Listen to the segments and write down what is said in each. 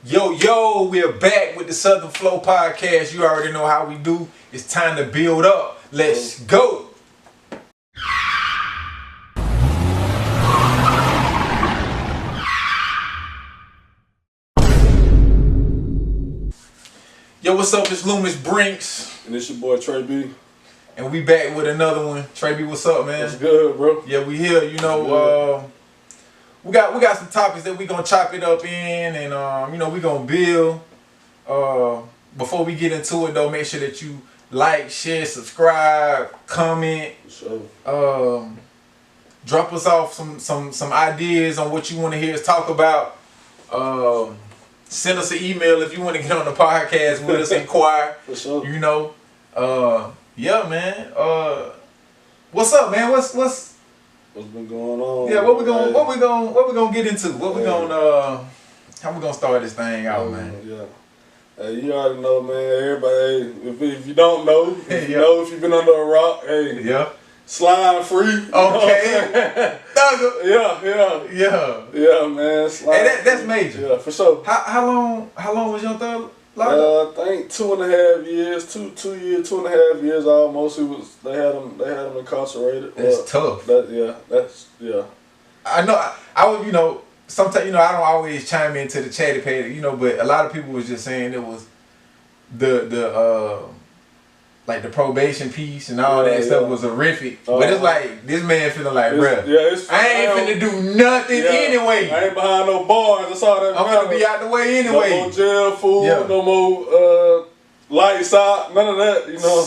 Yo, we're back with the Southern Flow Podcast. You already know how we do. It's time to build up. Let's go. Yo, what's up? It's Loomis Brinks. And it's your boy Trey B. And we back with another one. Trey B, what's up, man? What's good, bro? Yeah, we here. You know, we got some topics that we gonna chop it up in, and you know, we gonna build. Before we get into it, though, make sure that you like, share, subscribe, comment. For sure. Drop us off some ideas on what you want to hear us talk about. Send us an email if you want to get on the podcast with us. Inquire. For sure. You know. Yeah, man. What's up, man? What's been going on? Yeah, what we gonna get into? How we gonna start this thing out, man? Yeah. Hey, you already know, man. Everybody, if you don't know, if you know if you've been under a rock, hey, Yeah. slime free. Okay. Thugger. Yeah, man. Slime Hey, that's free. major. Yeah, for sure. How long was Young Thug locked up? I think 2.5 years, 2 years, 2.5 years almost. They had him incarcerated. That's tough. Yeah. I know. I would, you know, sometimes, you know, I don't always chime into the chatty patty, you know, but a lot of people was just saying it was the like the probation piece and all that stuff was horrific. But it's like this man feeling like, bruh, I ain't finna do nothing anyway. I ain't behind no bars. That's all that I'm matters. finna be out the way anyway. No more jail food. Yeah. No more lights out. None of that. You know.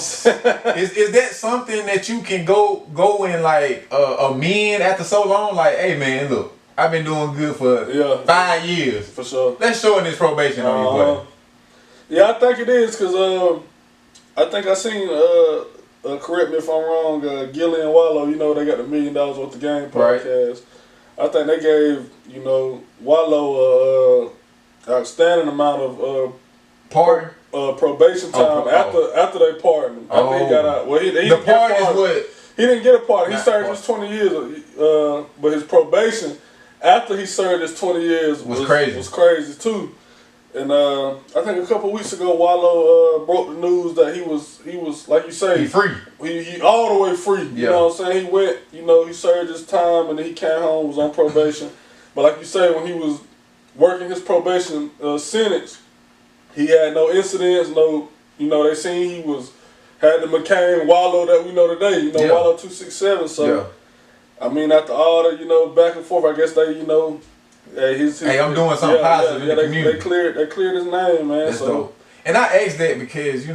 Is that something that you can go and like amend after so long? Like, hey man, look, I've been doing good for 5 years. For sure. Let's shorten this probation on you, buddy. Yeah, I think it is because I think I seen correct me if I'm wrong. Gilly and Wallow, you know, they got the $1 Million Worth of Game podcast. Right. I think they gave Wallow outstanding amount of probation time after they pardoned him. After he got out. Well, he didn't get a pardon. He didn't get a pardon. He served his 20 years, but his probation after he served his 20 years was crazy too. And I think a couple weeks ago, Wallow broke the news that he was like you say, he free. He all the way free. You know what I'm saying? He went, he served his time and then he came home, was on probation. But like you say, when he was working his probation sentence, he had no incidents, they seen he had the McCain Wallow that we know today, Wallow 267. So I mean, after all the, back and forth, I guess they, hey, I'm doing something positive in the community. They cleared his name, man. That's dope. And I asked that because,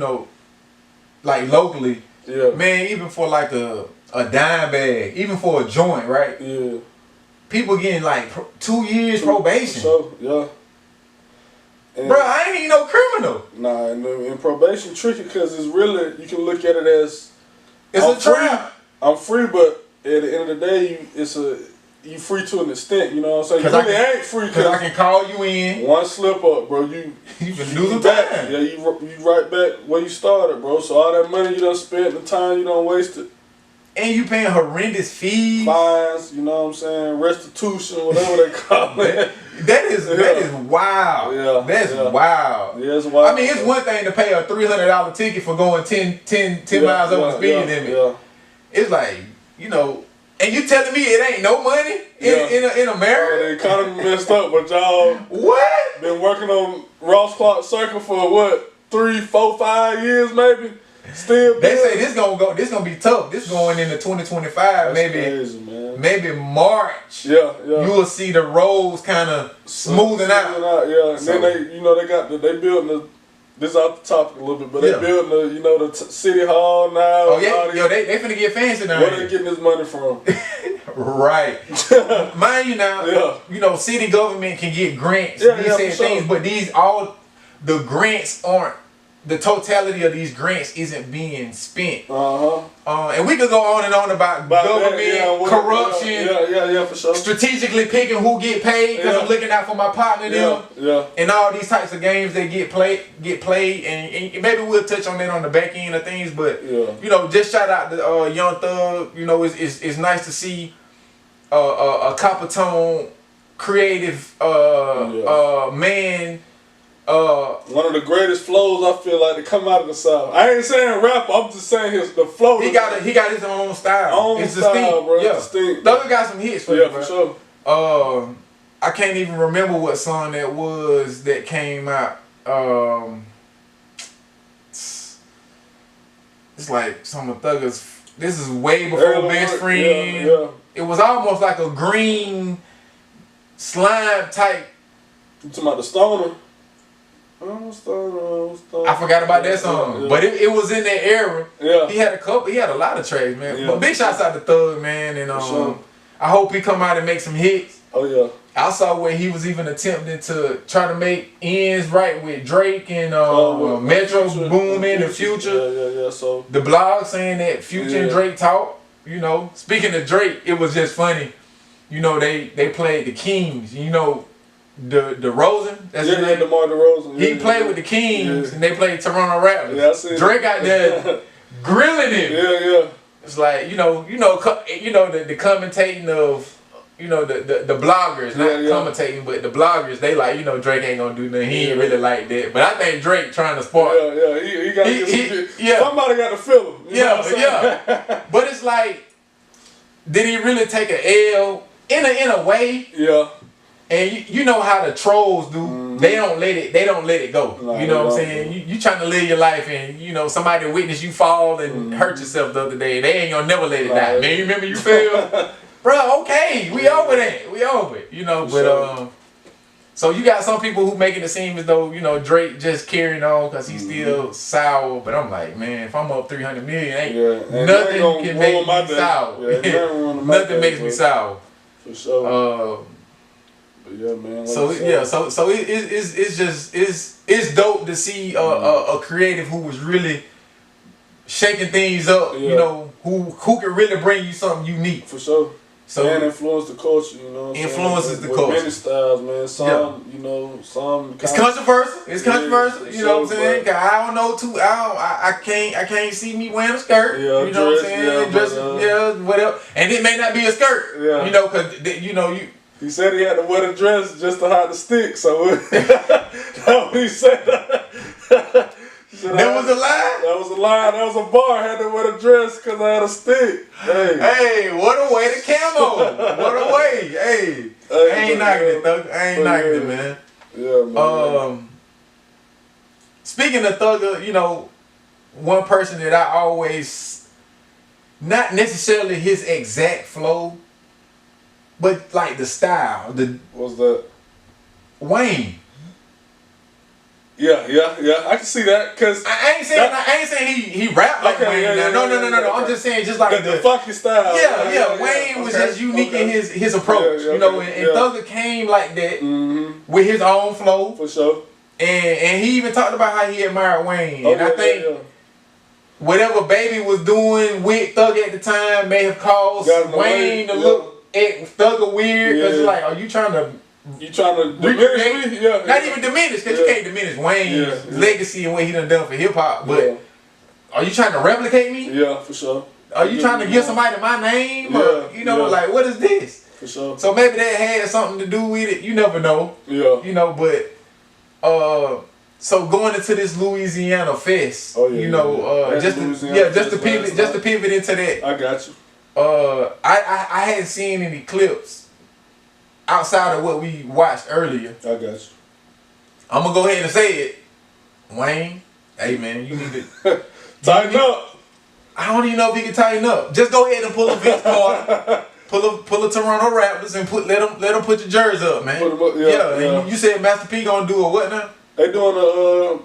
like locally, man, even for like a dime bag, even for a joint, right? Yeah. People getting like 2 years probation. So, and bro, I ain't even no criminal. Nah, and probation tricky because it's really, you can look at it as it's a trap. I'm free, but at the end of the day, you free to an extent, you know what I'm saying? You really ain't free because I can call you in. One slip up, bro, you can lose time. Yeah, you right back where you started, bro. So all that money you done spent, the time you done wasted. And you paying horrendous fees. Fines, you know what I'm saying? Restitution, whatever they call it. That is wild. Yeah. That's wild. Yeah, it's wild. I mean, it's one thing to pay a $300 ticket for going 10 miles over the speed limit. Yeah. It's like, and you telling me it ain't no money in America? The economy messed up, but y'all been working on Ross Clark Circle for what, 3, 4, 5 years maybe? Still they say this gonna be tough. This going into 2025, maybe March. Yeah. You will see the roads kind of smoothing out. Yeah, and then they building this is off the topic a little bit, but they building the city hall now. Oh yeah, they finna get fancy now. Where they getting this money from? Right. Mind you now, city government can get grants, things, but the grants aren't. The totality of these grants isn't being spent. And we could go on and on about government, corruption. Yeah, for sure. Strategically picking who get paid because I'm looking out for my partner and all these types of games that get played. And maybe we'll touch on that on the back end of things. But, just shout out to Young Thug. It's nice to see a copper tone, creative man One of the greatest flows I feel like to come out of the South. I ain't saying rapper, I'm just saying the flow. He got his own style. It's style, distinct, bro. yeah. Distinct. Thugger got some hits for you, bro. For sure. I can't even remember what song that was that came out. It's like some of Thugger's. This is way before Best Friend. Yeah. It was almost like a green slime type. You talking about the Stoner? I forgot about that song, but it was in that era. Yeah, he had a lot of tracks, man. Yeah. But big shouts out to Thug, man, and sure. I hope he come out and make some hits. Oh yeah. I saw where he was even attempting to try to make ends right with Drake and Metro Boomin and Future. Yeah. So the blog saying that Future and Drake talk. You know, speaking of Drake, it was just funny. You know, they played the Kings. You know, the Rosen. That's his name. DeMar DeRozan. He played with the Kings and they played Toronto Raptors. Yeah, I see. Drake out there grilling him. Yeah. It's like the commentating of. You know, the bloggers, not commentating, but the bloggers, they like, you know, Drake ain't gonna do nothing. He ain't really like that. But I think Drake trying to spark. Yeah. He got to get somebody got to feel him. Yeah. But it's like, did he really take an L in a way? Yeah. And you know how the trolls do. Mm-hmm. They don't let it go. No, you know what I'm saying? You trying to live your life and, you know, somebody witness you fall and hurt yourself the other day. They ain't gonna never let it die. Man, you remember you fell? Bro, okay, we over that. We over it, you know. But so you got some people who making it seem as though, you know, Drake just carrying on because he's still sour. But I'm like, man, if I'm up 300 million, nothing can make me sour. Nothing makes me sour. For sure. But yeah, man. So it's dope to see a creative who was really shaking things up. You know, who can really bring you something unique. For sure. So and influence the culture, you know. Influences the culture. Many styles, man. Some, you know, some. It's controversial. It's controversial. You know what I'm saying? Cause I don't know too. I can't see me wearing a skirt. Yeah, you know what I'm saying? Whatever. And it may not be a skirt. Yeah. You know, cause you know you. He said he had to wear the dress just to hide the stick. So that's what he said. That was a lie? That was a lie. That was a bar. I had to wear the dress because I had a stick. Hey, what a way to camo. What a way. Hey. I ain't knocking it, Thug. I ain't knocking it, man. Yeah, man. Speaking of Thugger, you know, one person that I always, not necessarily his exact flow, but like the style. What's that? Wayne. Yeah. I can see that because I ain't saying he rap like Wayne. No. I'm just saying just like the funky style. Yeah. Wayne was just unique in his approach, you know, and Thugger came like that with his own flow. For sure. And he even talked about how he admired Wayne, and I think whatever Baby was doing with Thugger at the time may have caused Wayne to look at Thugger weird because it's like, are you trying to? You trying to diminish me? Yeah. Not even diminish, because you can't diminish Wayne's legacy and what he done for hip hop. But are you trying to replicate me? Yeah, for sure. Are you trying to give somebody my name? Or, you know, like, what is this? For sure. So maybe that had something to do with it. You never know. Yeah. You know, but so going into this Louisiana Fest, you know, just to pivot into that. I got you. I hadn't seen any clips outside of what we watched earlier. I got you. I'm gonna go ahead and say it. Wayne, hey man, you need to tighten up. I don't even know if he can tighten up. Just go ahead and pull a Vince Carter, pull a Toronto Raptors and let them put your jersey up, man. Put them up, And you said Master P gonna do a what now? They doing a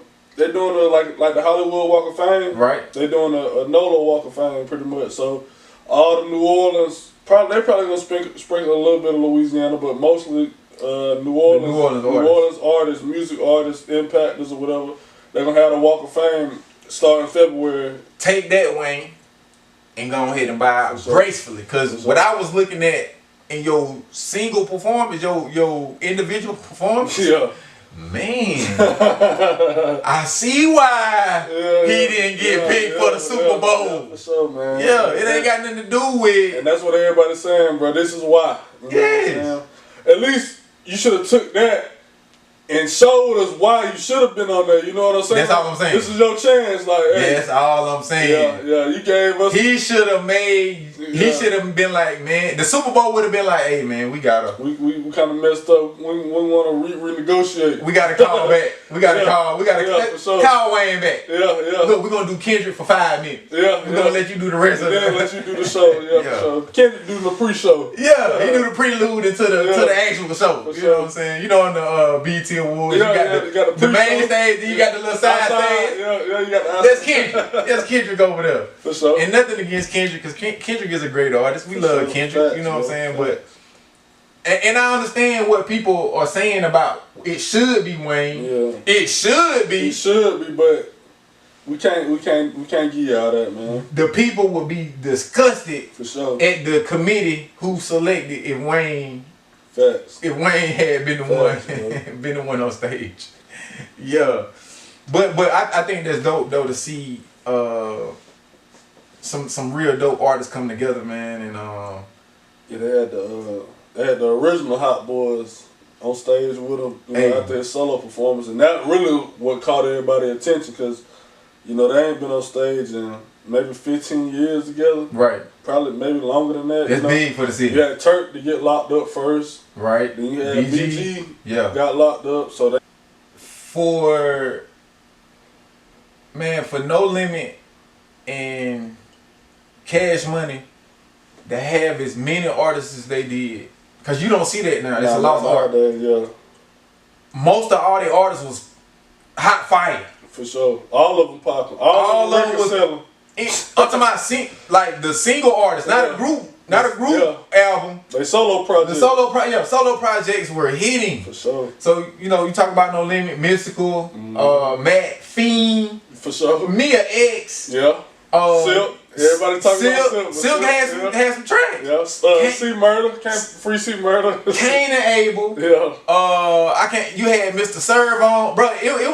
like the Hollywood Walk of Fame. Right. They doing a NOLA Walk of Fame pretty much. So all the New Orleans. They're probably gonna sprinkle a little bit of Louisiana, but mostly New Orleans artists, music artists, impactors or whatever. They're gonna have the Walk of Fame starting February. Take that, Wayne, and go ahead and buy out gracefully. Because what I was looking at in your single performance, your individual performance, man, I see why he didn't get picked for the Super Bowl. Yeah, for sure, man. Yeah, it ain't got nothing to do with. And that's what everybody's saying, bro. This is why. Yeah. At least you should have took that and showed us why you should have been on there. You know what I'm saying? That's all I'm saying. This is your chance. Like, hey, that's all I'm saying. Yeah, you gave us. He should have made. Yeah. He should have been like, man. The Super Bowl would have been like, hey, man, we gotta. We kind of messed up. We want to renegotiate. We gotta call back. We gotta call. We gotta call Wayne back. Yeah. Look, we're gonna do Kendrick for 5 minutes. Yeah. We're gonna let you do the rest of it. Then let you do the show. Yeah. For sure. Kendrick do the pre-show. Yeah, he do the prelude into the actual show. You know what I'm saying? You know, on the BET Awards, you got the main stage, then you got the little side stage. Yeah, you got the That's Kendrick. That's Kendrick over there. For sure. And nothing against Kendrick, because Kendrick is a great artist. We love Kendrick, you know what I'm saying? But and I understand what people are saying about it should be Wayne. Yeah. It should be. It should be, but we can't give y'all that, man. The people will be disgusted for sure at the committee who selected if Wayne. Facts. If Wayne had been the one on stage. Yeah. But I think that's dope though to see some real dope artists come together, man, and yeah, they had the original Hot Boys on stage with them, you know, after their solo performance, and that really what caught everybody's attention, because you know they ain't been on stage in maybe 15 years together. Right. Probably maybe longer than that. It's big for the city. You had Turk to get locked up first. Right. Then you had BG got locked up. So for No Limit and Cash Money to have as many artists as they did, because you don't see that now. It's a lost art. Yeah. Most of all the artists was hot fire. For sure. All of them popping. All of them was selling. I'm talking about like the single artists, not a group. Not a group album. They solo projects. The solo projects were hitting. For sure. So, you know, you talk about No Limit, Mystical, Matt, Fiend. For sure. Mia X. Yeah. Silk. Everybody talking about Silk. Silk had some tracks. Yeah. C Murder. Free C Murder. Cain and Abel. Yeah. You had Mr. Serve on. Bro, it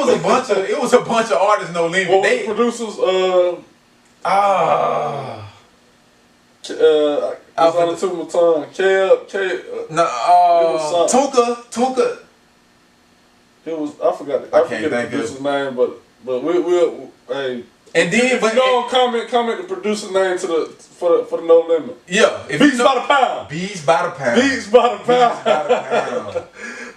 was a bunch of artists, No Limit. What were the producers? I was on the tip of my tongue. Tunka. It was. I forgot the producer's name, but we'll hey. And then, but comment the producer's name for the No Limit. Yeah, Beats by the pound. Beats by the pound.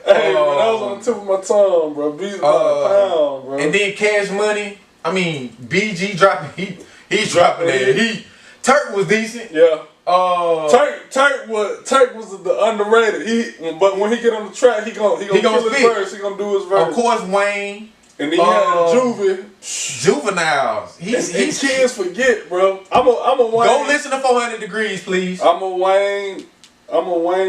Hey, bro, that was on the tip of my tongue, bro. Beats by the pound, bro. And then Cash Money. I mean, BG dropping. He's dropping that. Turk was decent. Yeah. Turk was the underrated. But when he get on the track, he gonna kill his verse. He gonna do his verse. Of course, Wayne. And then he had Juveniles. He's kids forget, bro. I'm a Wayne. Go listen to 400 Degrees, please. I'm a Wayne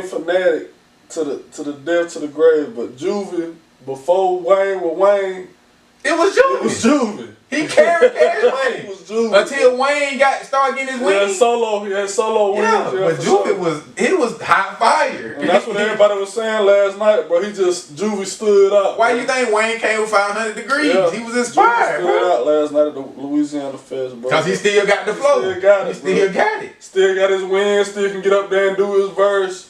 fanatic to the death, to the grave. But Juvie, before Wayne with Wayne, it was Juvie. He carried Cash Money until Wayne started getting his wings. He had solo wings. Yeah, but Juvie was hot fire. And that's what everybody was saying last night, bro. Juvie stood out. Why you think Wayne came with 500 Degrees? Yeah. He was inspired, Juvie stood out last night at the Louisiana Fest, bro. Because he still got the flow. Still got it. Still got his wings. Still can get up there and do his verse.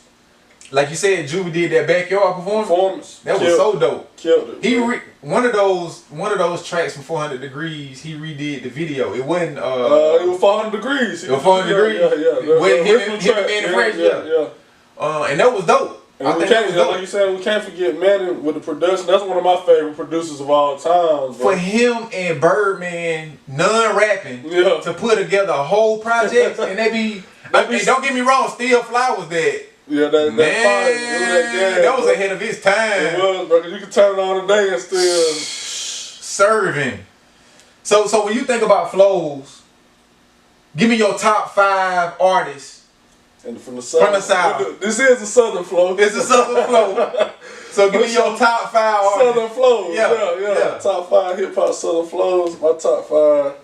Like you said, Juvie did that backyard performance. That was so dope. Killed it. One of those tracks from 400 Degrees. He redid the video. It wasn't. It was 400 Degrees. It was 400 Degrees. Yeah. With him and Fresh. Yeah. And that was dope. And like you said, we can't forget Manny with the production. That's one of my favorite producers of all time. For him and Birdman, non-rapping, to put together a whole project, and don't get me wrong, Still Fly was that. Yeah, that was ahead of his time. It was, bro, because you can turn it on today and still serving. So when you think about flows, give me your top 5 artists. And from the South. This is a Southern flow. It's a Southern flow. So give me your top 5 artists. Southern flows. Yeah. Top 5 hip hop Southern flows. My top 5.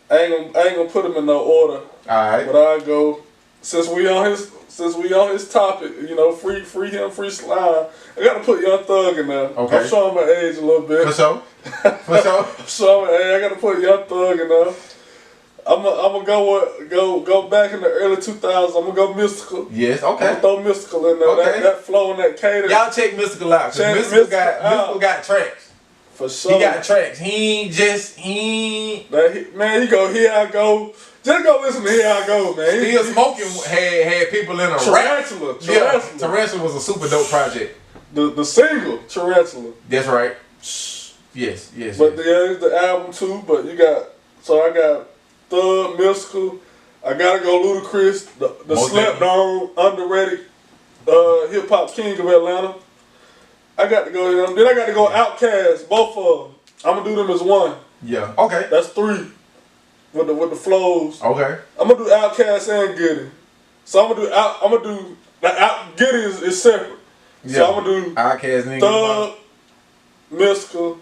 I ain't gonna put them in no order. Alright. But I go since we on his topic, you know, free him, free Slime. I gotta put Young Thug in there. Okay. I'm showing my age a little bit. For sure. I gotta put Young Thug in there. I'm gonna go back in the early 2000s. I'm gonna go Mystical. Yes, okay. I'm gonna throw Mystical in there. Okay. That flow and that cadence. Y'all check Mystical out. Mystical got tracks. For sure. He got tracks. He man, you go Here I Go. Just go listen to Here I Go, man. Still Smoking had people in a Tarantula. rap. Yeah, Tarantula was a super dope project. The single Tarantula. That's right. Yes. But there's the album too. But I got Thug, Mystical. I gotta go Ludacris, the slept on, underrated hip hop king of Atlanta. I got to go them. Then I got to go Outkast, both of them. I'm gonna do them as one. Yeah. Okay. That's 3 with the flows. Okay. I'm gonna do Outkast and Goody. So I'm gonna do Goody is separate. Yeah. So I'm gonna do Outkast, Thug, Mystical,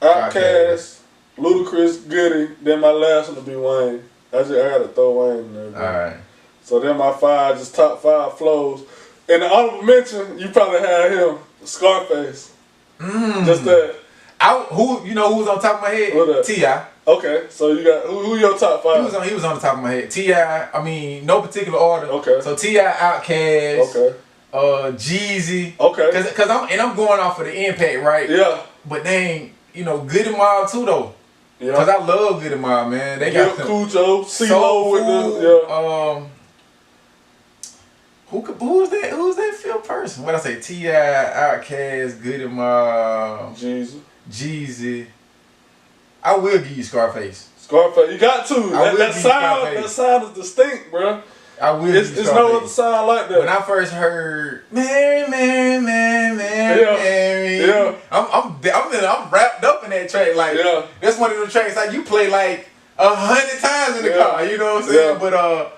Outkast, Ludacris, Goody. Then my last one will be Wayne. I gotta throw Wayne in there. Bro. All right. So then my top 5 flows. And the honorable mention, you probably had him, Scarface. Just that. Who's on top of my head? T.I. Okay, so you got who your top 5? He was on the top of my head. T.I. I mean, no particular order. Okay. So T.I. Outkast. Okay. Jeezy. Okay. Cause I'm going off of the impact, right? Yeah. But then Goody Mob too though. Yeah. Cause I love Goody Mob, man. They got Cujo, CeeLo with the Who's that fifth person? What I say? T.I., Outkast, Goody Mob, Jeezy. I will give you Scarface. Scarface, you got to. That sound is distinct, bro. I will. It's no other sound like that. When I first heard Mary, yeah. I'm wrapped up in that track. Like, that's one of the tracks like you play like 100 times in the car. You know what I'm saying? Yeah. But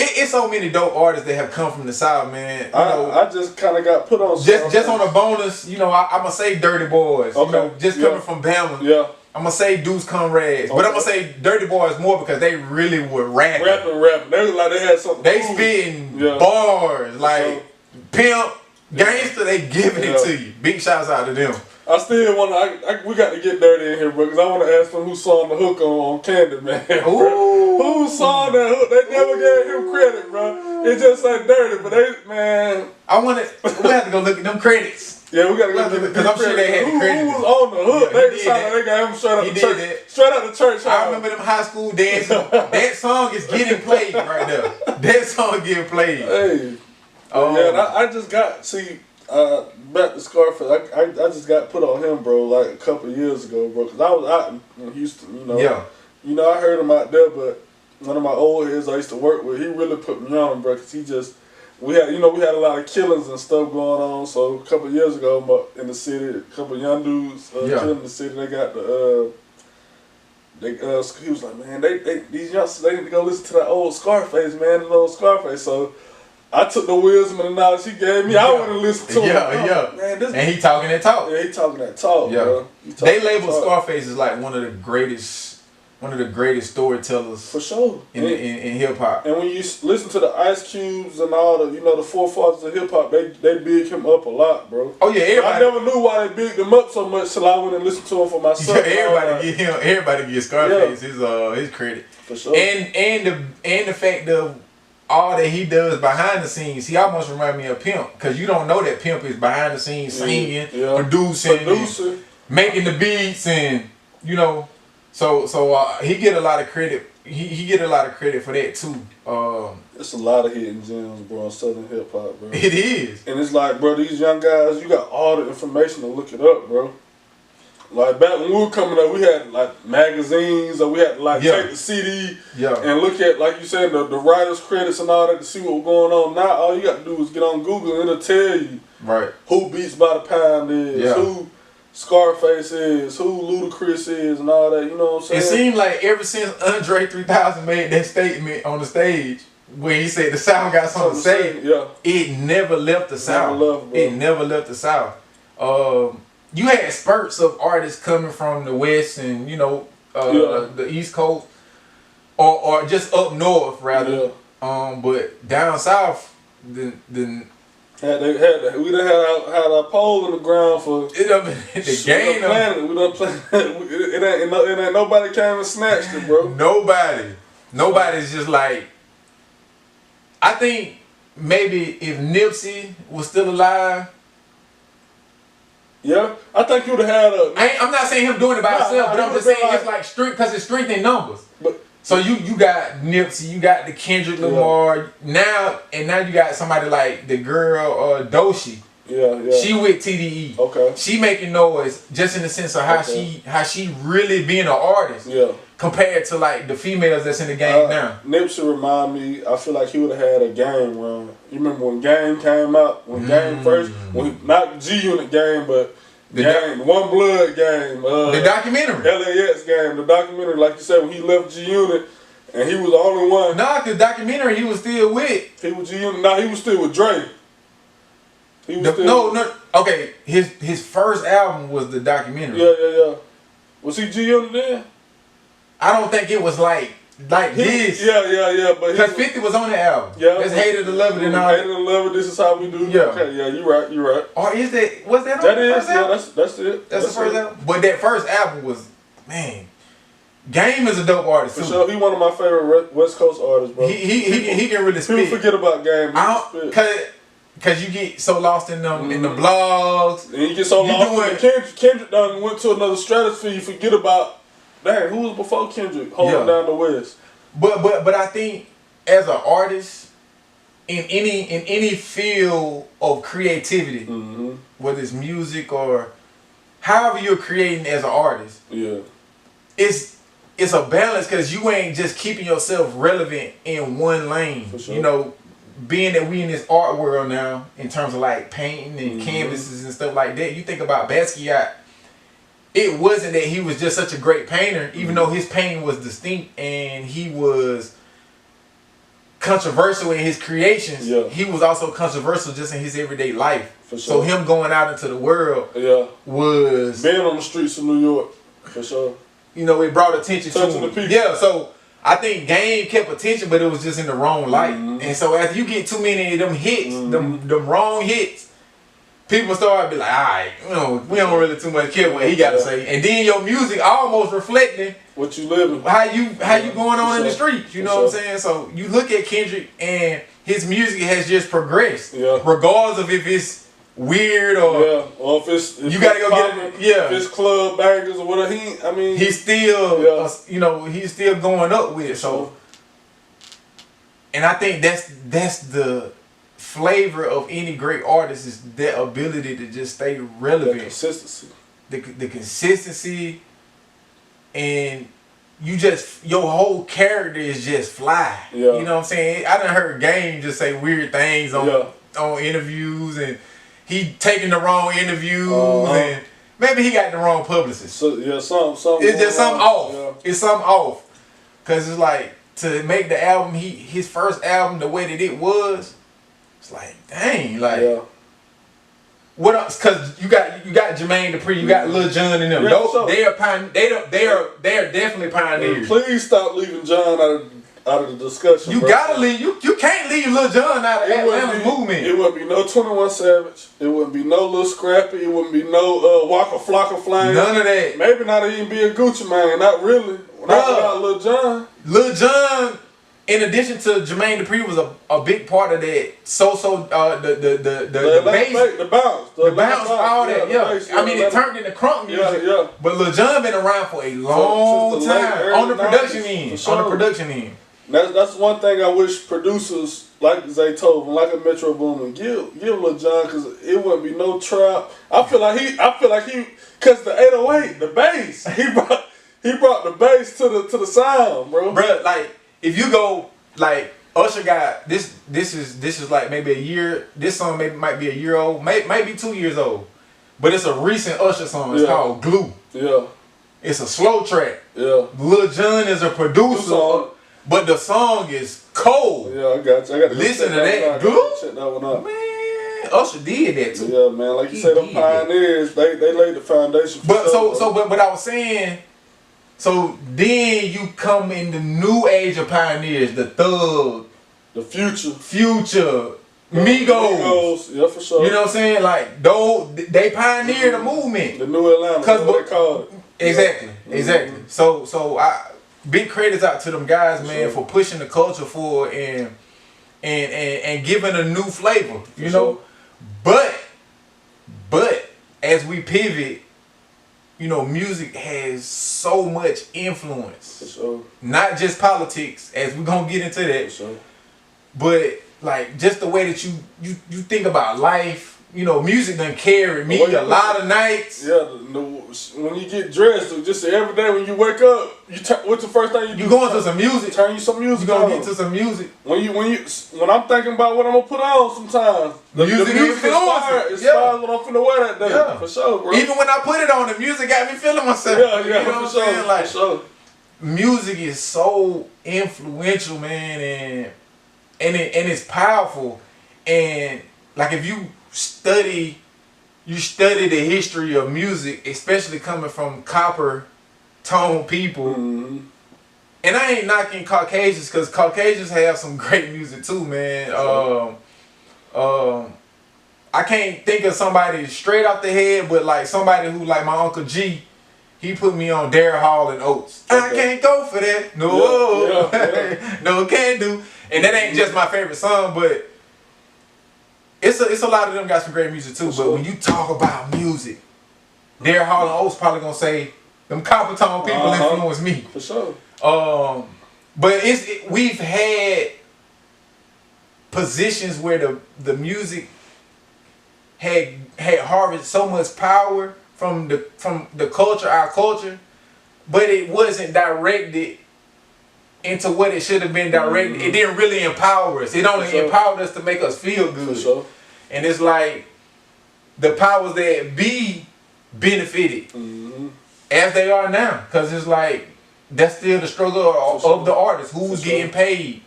it's so many dope artists that have come from the South, man. I just kind of got put on. Just on a bonus, I'm gonna say Dirty Boys. Okay. Just coming from Bama. Yeah. I'm gonna say Deuce Conrads, but I'm gonna say Dirty Boys more because they really were rapping. They was like they had something. They spitting bars like pimp, gangster. They giving it to you. Big shouts out to them. I still want to. We got to get dirty in here, bro, because I want to ask them who sang the hook on Candyman. Who sang that hook? They never gave him credit, bro. It just like dirty, but we have to go look at them credits. Yeah, we gotta go because I'm sure they had the credit. Who was on the hook? They got him straight out the church. Straight out the church. I remember them high school dances. That song is getting played right there. That song getting played. Hey. I just got back to Scarface. I just got put on him, bro, like a couple years ago, bro, because I was out in Houston, I heard him out there, but one of my old heads I used to work with, he really put me on him, bro, because we had a lot of killings and stuff going on. So a couple years ago, in the city, a couple of young dudes killed in the city. They got he was like, man, these youngsters, they need to go listen to that old Scarface, man, the old Scarface. So I took the wisdom and the knowledge he gave me. I went and listened to him. Man, and he talking that talk. Yeah, he talking that talk, bro. They label Scarface as like one of the greatest storytellers for sure in hip hop. And when you listen to the Ice Cubes and all the the forefathers of hip hop, they big him up a lot, bro. Oh yeah, everybody. I never knew why they bigged him up so much till I went and listened to him for myself. Yeah, everybody give Scarface his credit for sure. And the fact of all that he does behind the scenes, he almost remind me of Pimp, because you don't know that Pimp is behind the scenes singing, producing, making the beats, and So he get a lot of credit. He get a lot of credit for that too. It's a lot of hidden gems, bro, in Southern hip hop, bro. It is. And it's like, bro, these young guys, you got all the information to look it up, bro. Like back when we were coming up, we had like magazines, or we had to take the CD and look at, like you said, the writers' credits and all that to see what was going on. Now all you got to do is get on Google and it'll tell you who Beats by the Pound is, who Scarface is, who Ludacris is, and all that. You know what I'm saying? It seemed like ever since Andre 3000 made that statement on the stage where he said the South got something to say, it never left the South. It never left the South. You had spurts of artists coming from the West and the East Coast, or just up north rather. But down south, the We done had our pole in the ground for the game. We done played. It ain't nobody came and snatched it, bro. Nobody's just like. I think maybe if Nipsey was still alive. Yeah, I think you would have had a. I'm not saying him doing it by himself, but I'm just saying it's like strength because it's strength in numbers. But so you got Nipsey, you got the Kendrick Lamar now you got somebody like the girl Doechii. Yeah. She with TDE. Okay. She making noise just in the sense of how she really being an artist. Yeah. Compared to like the females that's in the game now. Nipsey remind me, I feel like he would have had a Game run. You remember when Game came out? When Game first, not G-Unit Game, but the Game, One Blood Game. The documentary. LAX Game, the documentary, like you said, when he left G-Unit and he was the only one. Nah, the documentary he was still with. He was G-Unit, he was still with Dre. No. Okay, his first album was the documentary. Yeah. Was he G-Unit then? I don't think it was like this. Yeah. But because 50 was on the album. Yeah. That's Hated to Love It and all. Hated to Love It. This is how we do. Yeah. Okay. Yeah. You're right. Or is that? Was that on that the is, first album? That's it. That's the first album. But that first album was, man. Game is a dope artist For too. sure, he one of my favorite West Coast artists, bro. He can really spit. People forget about Game. Cause you get so lost in them in the blogs. And you get so lost. Kendrick done went to another stratosphere. You forget about. Dang, who was before Kendrick holding down the West? But I think as an artist, in any field of creativity, whether it's music or however you're creating as an artist, it's a balance because you ain't just keeping yourself relevant in one lane. For sure. You know, being that we in this art world now, in terms of like painting and canvases and stuff like that, you think about Basquiat. It wasn't that he was just such a great painter, even though his painting was distinct and he was controversial in his creations. Yeah. He was also controversial just in his everyday life. For sure. So him going out into the world was being on the streets of New York, for sure. You know, it brought attention to the people. Yeah, so I think Game kept attention, but it was just in the wrong light. And so after you get too many of them hits, them wrong hits, people start to be like, all right, you know, we don't really too much care what he got to say. And then your music almost reflecting what you living, how you going on in the streets. You know what I'm saying? So you look at Kendrick and his music has just progressed, regardless of if it's weird or or if it's you gotta go get it. If it's club bangers or whatever. He's still you know, he's still going up with it. So, and I think that's the flavor of any great artist is their ability to just stay relevant. The consistency. The consistency, and your whole character is just fly. Yeah. You know what I'm saying? I done heard Game just say weird things on interviews, and he taking the wrong interviews, and maybe he got the wrong publicist. So something. It's just something off. Yeah. It's something off. Cause it's like to make the album, his first album the way that it was. It's like, dang, like what else? Cause you got Jermaine Dupri, you got Lil Jon and them. They are definitely pioneers. Please stop leaving John out of the discussion. You gotta leave. You can't leave Lil Jon out of Atlanta's movement. It wouldn't be no 21 Savage. It wouldn't be no Lil Scrappy. It wouldn't be no Waka Flocka Flame. None of that. Maybe not even be a Gucci Mane. Not really. Not without Lil Jon. Lil Jon, in addition to Jermaine Dupri, was a big part of that. The bass, the bounce, all that. Bass, I mean, it turned into crunk music. Yeah. But Lil Jon been around for a long time on the production 90s, end. sure. On the production end. That's one thing I wish producers like Zaytoven, like a Metro Boomin, give Lil Jon, because it wouldn't be no trap. I feel like he, because the 808, the bass, he brought the bass to the sound, bro. Bruh, like if you go like Usher got this is like maybe a year. This song might be a year old, might be 2 years old, but it's a recent Usher song. It's called Glue. Yeah, it's a slow track. Yeah, Lil Jon is a producer. But the song is cold. Yeah, I got you. I got to listen to that. Glue? Check that one out. Man, Usher did that too. Yeah, man. Like you said, them pioneers, they laid the foundation. But but I was saying, so then you come in the new age of pioneers, the Thug, the Future, Migos. Yeah, for sure. You know what I'm saying? Like, they pioneered the movement. The new Atlanta. That's what they called it. Exactly. Exactly. So I big credits out to them guys, man, for pushing the culture forward and giving a new flavor. You know? But as we pivot, you know, music has so much influence. For sure. Not just politics, as we're gonna get into that. For sure. But like just the way that you think about life. You know, music done carry me a lot of nights. Yeah, when you get dressed, just every day when you wake up, what's the first thing you do? You going to some music. Turn you some music. You gonna get to some music. When I'm thinking about what I'm gonna put on, sometimes the music inspires what I'm finna wear that day. Yeah. For sure, bro. Even when I put it on, the music got me feeling myself. Yeah, you know for sure. Like, for sure. Music is so influential, man, and it's powerful. And like if you study the history of music, especially coming from copper tone people. Mm-hmm. And I ain't knocking Caucasians, because Caucasians have some great music too, man. I can't think of somebody straight off the head, but like somebody who, like my Uncle G, he put me on Daryl Hall and Oates. Okay. I can't go for that. No, no, can't do. And that ain't just my favorite song, but it's a lot of them got some great music too. But when you talk about music, Daryl Hall and Oates probably gonna say them copper tone people influenced me. For sure. But we've had positions where the music had harvested so much power from the culture, our culture, but it wasn't directed into what it should have been directed. Mm-hmm. It didn't really empower us. It only empowered us to make us feel good. For sure. And it's like the powers that be benefited as they are now, because it's like that's still the struggle of the artist who's getting paid,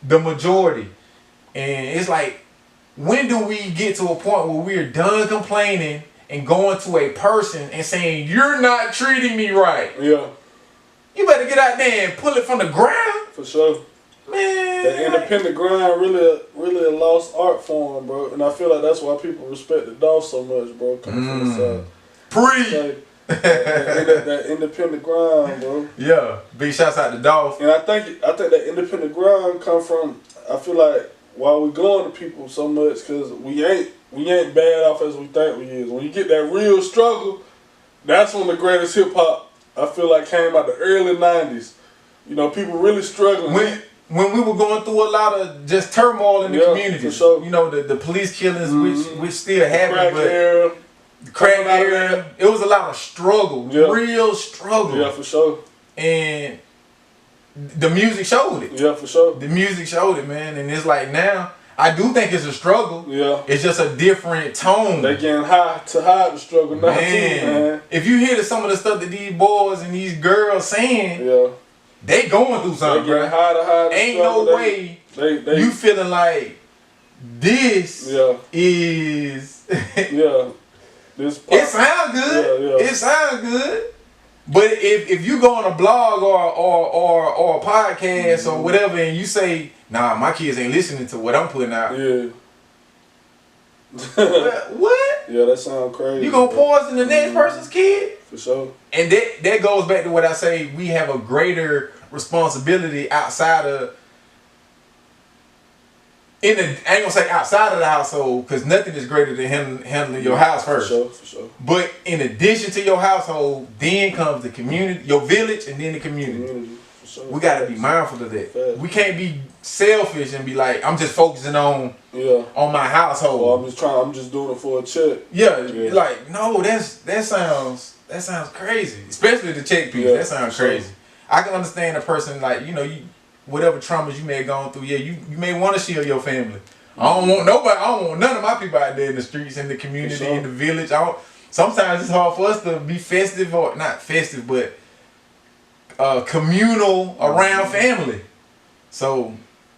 the majority. And it's like, when do we get to a point where we're done complaining and going to a person and saying, you're not treating me right? Yeah. You better get out there and pull it from the ground. For sure. Man. That independent grind really a lost art form, bro. And I feel like that's why people respect the Dolph so much, bro. Coming from the side. That independent grind, bro. Yeah. Big shouts out to Dolph. And I think that independent grind come from, I feel like, why we going to people so much, because we ain't bad off as we think we is. When you get that real struggle, that's when the greatest hip hop, I feel like, came out the early 90s. You know, people really struggling. When we were going through a lot of just turmoil in the community. For sure. You know, the police killings, which still happen, but the crack era, it was a lot of struggle, real struggle. Yeah, for sure. And the music showed it. Yeah, for sure. The music showed it, man. And it's like now, I do think it's a struggle. Yeah. It's just a different tone. They getting high to hide the struggle now too, man. If you hear some of the stuff that these boys and these girls saying, they going through something, bro. Ain't no way you feeling like this is this it sound good. It sound good. But if you go on a blog or a podcast or whatever and you say, nah, my kids ain't listening to what I'm putting out. Yeah. What? Yeah, that sound crazy. You gonna poison the next person's kid? For sure. And that goes back to what I say, we have a greater responsibility outside of, I ain't gonna say outside of the household, because nothing is greater than handling your house first. For sure. But in addition to your household, then comes the community, your village, and then the community. For sure. We gotta be mindful of that. We can't be selfish and be like, I'm just focusing on my household. Well, I'm just doing it for a check. Yeah. Like, no, that sounds crazy. Especially the check piece. That sounds crazy. I can understand a person, like, you know, whatever traumas you may have gone through, you may want to shield your family. I don't want none of my people out there in the streets, in the community, in the village. Sometimes it's hard for us to be festive, or not festive, but communal around family. So,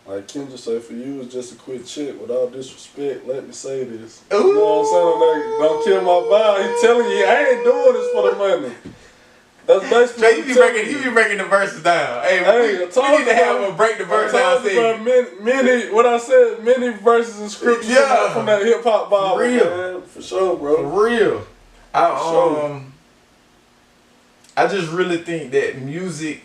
like Kendra said, for you it's just a quick check. With all disrespect, let me say this. Ooh. You know what I'm saying? Like, don't kill my vibe. He telling you, I ain't doing this for the money. That's basically. Trey, you be breaking the verses down. Hey, we need to have a break the verse down. Many verses and scriptures from that hip hop Bible. For real, man. For sure, bro. For real. I just really think that music,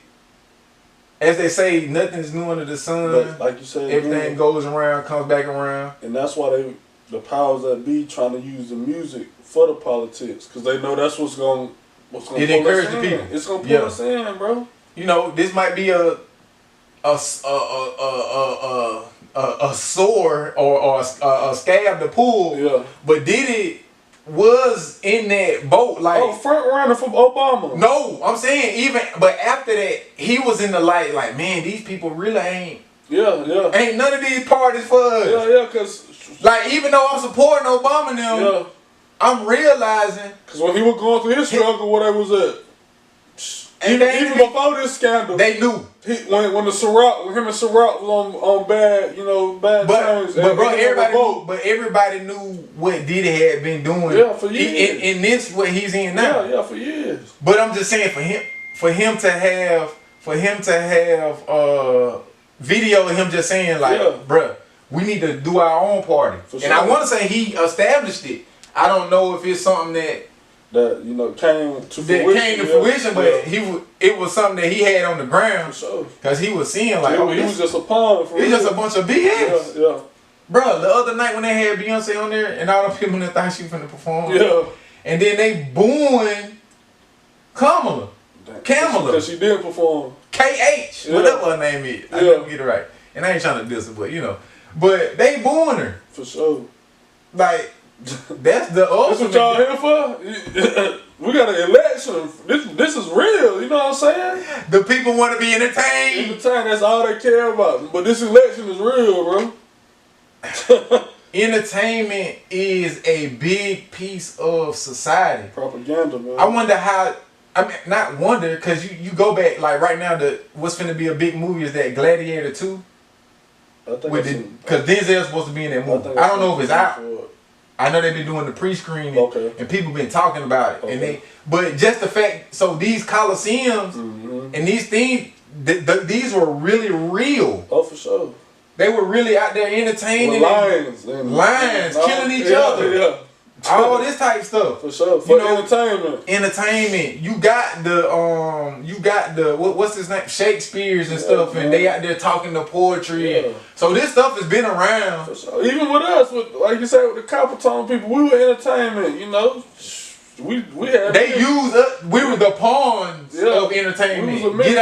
as they say, nothing's new under the sun. But like you said, everything goes around, comes back around, and that's why the powers that be trying to use the music for the politics, because they know that's what's going. It encourages the people. It's gonna pull us in, bro. You know, this might be a sore or a scab to pull. Yeah. But Diddy was in that boat, like front runner from Obama. No, I'm saying but after that, he was in the light, like, man, these people really ain't. Yeah. Ain't none of these parties for us. Yeah, cause like, even though I'm supporting Obama now. I'm realizing, because when he was going through his struggle, where they was at, even before this scandal, they knew. When him and Ciroc was on bad terms. But everybody knew what Diddy had been doing. Yeah, for years. In this, what he's in now. Yeah, for years. But I'm just saying, for him to have video of him just saying, like, bruh, we need to do our own party. And I want to say he established it. I don't know if it's something that came to fruition, but it was something that he had on the ground. For sure. Because he was seeing, like, he was just a pawn. It's just a bunch of BS. Yeah. Bro, the other night when they had Beyonce on there and all the people that thought she was finna perform. Yeah. And then they booing Kamala. Because she did perform. KH, whatever her name is. I never get it right. And I ain't trying to diss her, but But they booing her. For sure. Like, that's the ultimate. That's what y'all here for? We got an election. This is real, you know what I'm saying? The people want to be entertained. That's all they care about. But this election is real, bro. Entertainment is a big piece of society. Propaganda, man. I wonder how, not wonder, because you go back, like right now, what's finna be a big movie is that Gladiator 2. Because Denzel's supposed to be in that movie. I don't know if it's out. I know they've been doing the pre-screening, and people been talking about it, but just the fact, so these coliseums and these things, these were really real. Oh, for sure. They were really out there entertaining, lions, killing each other. Yeah. All this type stuff. For sure. For entertainment. You got the what's his name? Shakespeare's and stuff, and they out there talking the poetry. Yeah. So this stuff has been around. For sure. Even with us, like you said, with the copper tone people, we were entertainment, you know. We had we were the pawns of entertainment. Get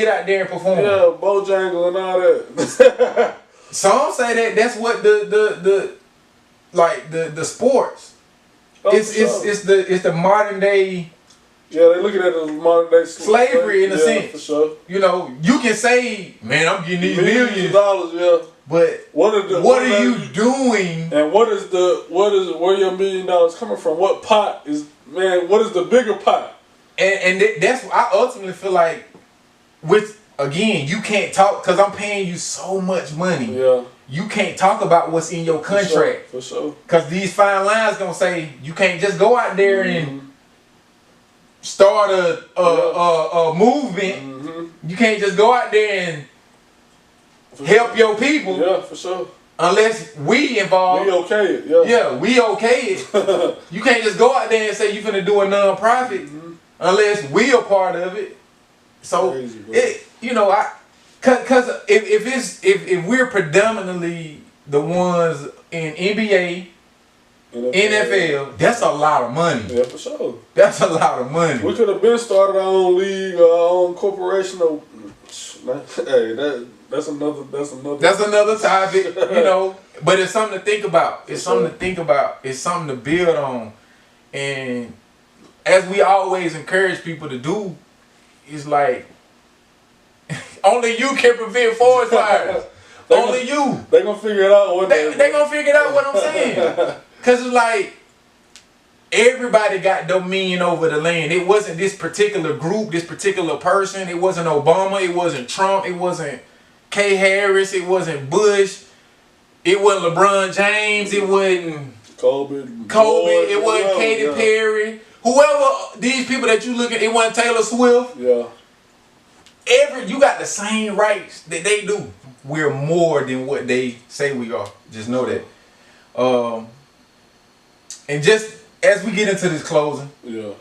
out there and perform. Yeah, Bojangle and all that. Some say that's what the sports. It's the modern day. Yeah, they look at it as modern day slavery in a sense. For sure. You know, you can say, man, I'm getting these millions of dollars, but what are you doing? And where your $1 million coming from? What pot is, man? What is the bigger pot? And that's I ultimately feel like, again, you can't talk because I'm paying you so much money. Yeah. You can't talk about what's in your contract. For sure. Because these fine lines gonna say you can't just go out there and start a movement. You can't just go out there and help your people. Yeah, for sure. Unless we involved. We okay it. Yeah, we okay it. You can't just go out there and say you finna do a non-profit unless we a part of it. So crazy, Cause if we're predominantly the ones in NBA, NFL, that's a lot of money. Yeah, for sure. That's a lot of money. We could have been started our own league, our own corporation. Hey, that's another topic, But it's something to think about. It's something to think about. It's something to build on. And as we always encourage people to do, it's like, only you can prevent forest fires. Only you. They gonna figure it out. They gonna figure out what I'm saying. Cause it's like everybody got dominion over the land. It wasn't this particular group, this particular person. It wasn't Obama. It wasn't Trump. It wasn't Kay Harris. It wasn't Bush. It wasn't LeBron James. It wasn't Kobe. It wasn't Katy Perry. whoever these people that you look at, it wasn't Taylor Swift. Yeah. You got the same rights that they do. We're more than what they say we are. Just know that. And just as we get into this closing, we're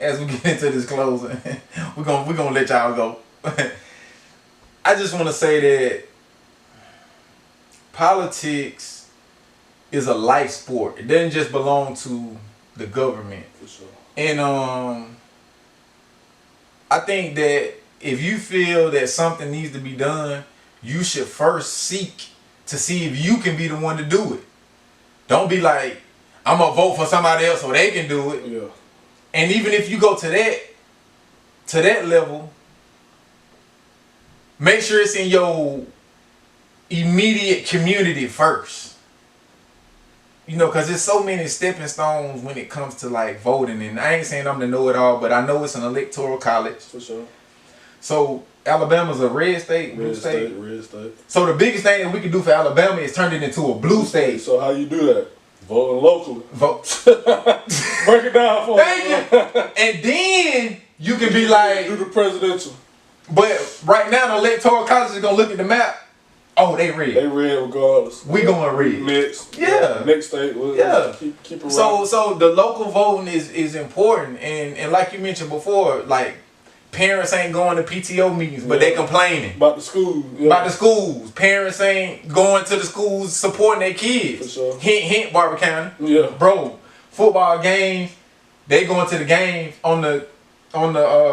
gonna let y'all go. I just want to say that politics is a life sport. It doesn't just belong to the government. For sure. And I think that if you feel that something needs to be done, you should first seek to see if you can be the one to do it. Don't be like, I'm gonna vote for somebody else so they can do it. Yeah. And even if you go to that level, make sure it's in your immediate community first. You know, because there's so many stepping stones when it comes to like voting. And I ain't saying I'm the know-it-all, but I know it's an electoral college. For sure. So Alabama's a red state, blue state. Red state. So the biggest thing that we can do for Alabama is turn it into a blue state. So how you do that? Voting locally. Vote. Break it down for me. Thank you. And then you can be like, do the presidential. But right now the electoral college is gonna look at the map. Oh, they red. They red regardless. We going red. Next. Yeah. Next state. Keep it right. So the local voting is important, and like you mentioned before, like parents ain't going to PTO meetings, but they complaining about the schools. Yeah. About the schools. Parents ain't going to the schools supporting their kids. For sure. Hint, hint, Barber County. Yeah. Bro, football games, they going to the games on the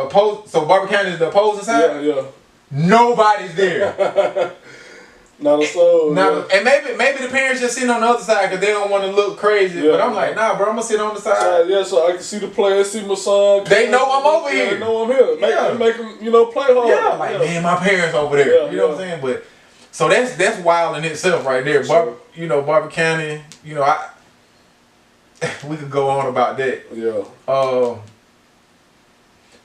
post. So Barber County is the opposing side. Yeah. Nobody's there. Not a soul. And maybe the parents just sitting on the other side because they don't want to look crazy. But I'm like, nah, bro, I'm gonna sit on the side. So I can see the players, see my son. They know I'm over here. They know I'm here. Make them, play hard. Yeah, like man, my parents over there. Yeah, you know what I'm saying? But so that's wild in itself right there. Sure. Barber County. We could go on about that. Yeah.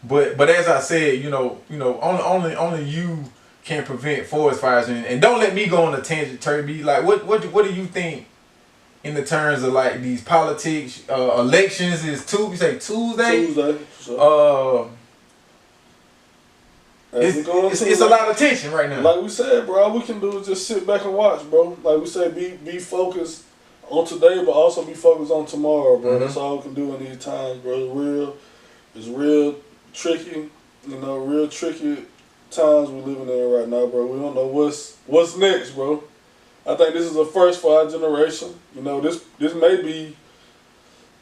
But as I said, only you can prevent forest fires, and don't let me go on a tangent, Turby. Like, what do you think in the terms of like these politics? Elections is you say Tuesday. Tuesday. Sure. It's a lot of tension right now. Like we said, bro, all we can do is just sit back and watch, bro. Like we said, be focused on today, but also be focused on tomorrow, bro. Mm-hmm. That's all we can do in these times, bro. It's real tricky, real tricky times we're living in right now, bro. We don't know what's next, bro. I think this is a first for our generation. This may be,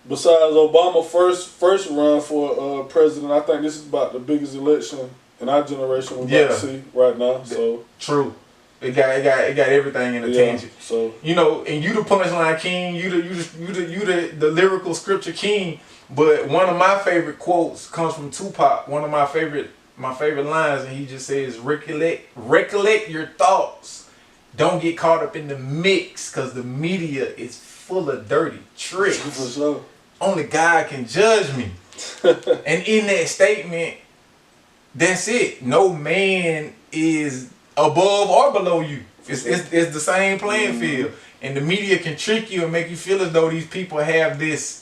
besides Obama's first run for president, I think this is about the biggest election in our generation we're about to see right now. So true. It got everything in attention. So and you the punchline king, you the lyrical scripture king. But one of my favorite quotes comes from Tupac. One of my favorite lines, and he just says, "Recollect your thoughts. Don't get caught up in the mix, cause the media is full of dirty tricks. For sure. Only God can judge me." And in that statement, that's it. No man is above or below you. It's the same playing field. And the media can trick you and make you feel as though these people have this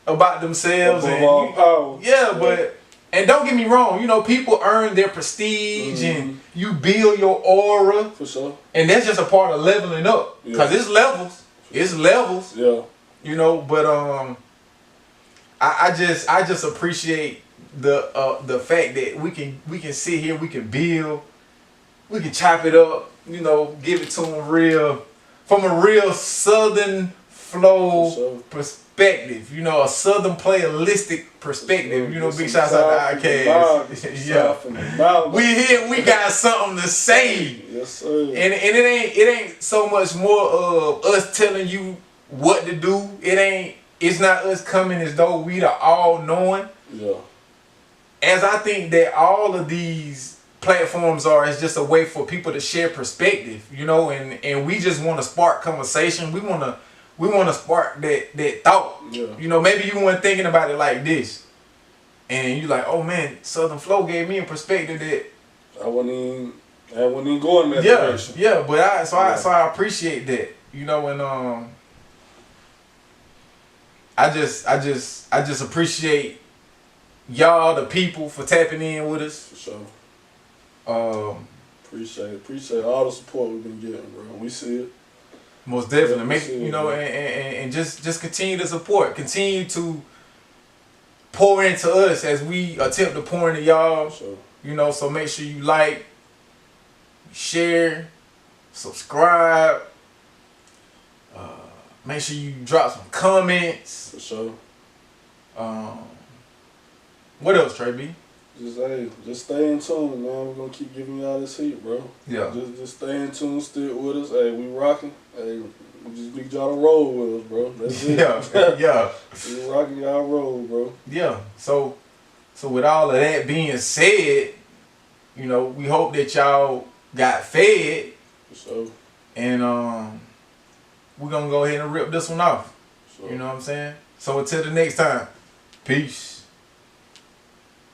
about themselves. Above all power. Yeah, but and don't get me wrong, people earn their prestige and you build your aura. For sure. And that's just a part of leveling up. Because it's levels. It's levels. Yeah. But I just appreciate the fact that we can sit here, we can build, we can chop it up, give it to them from a real southern flow perspective, a southern playalistic perspective. Big shouts out to Outkast. Yeah. We here, we got something to say. Yes, sir. And it ain't so much more of us telling you what to do. It's not us coming as though we the all knowing. Yeah. As I think that all of these platforms is just a way for people to share perspective, and we just want to spark conversation. We want to spark that thought. Yeah. Maybe you weren't thinking about it like this, and you like, oh man, Southern Flow gave me a perspective that I wouldn't even go in that direction. Yeah, but I appreciate that, and I just appreciate y'all, the people, for tapping in with us. For sure. Appreciate all the support we've been getting, bro. We see it. Most definitely. Make you know, and just continue to support. Continue to pour into us as we attempt to pour into y'all. Sure. You know, so make sure you like, share, subscribe. Make sure you drop some comments. For sure. What else, Trey B? Just stay in tune, man. We're gonna keep giving y'all this heat, bro. Yeah. Just stay in tune, stick with us. Hey, we rocking. Hey, we just need y'all to roll with us, bro. That's it. Yeah. We rocking, y'all roll, bro. Yeah. So with all of that being said, you know, we hope that y'all got fed. For sure. And we're gonna go ahead and rip this one off. Sure. You know what I'm saying? So until the next time, peace.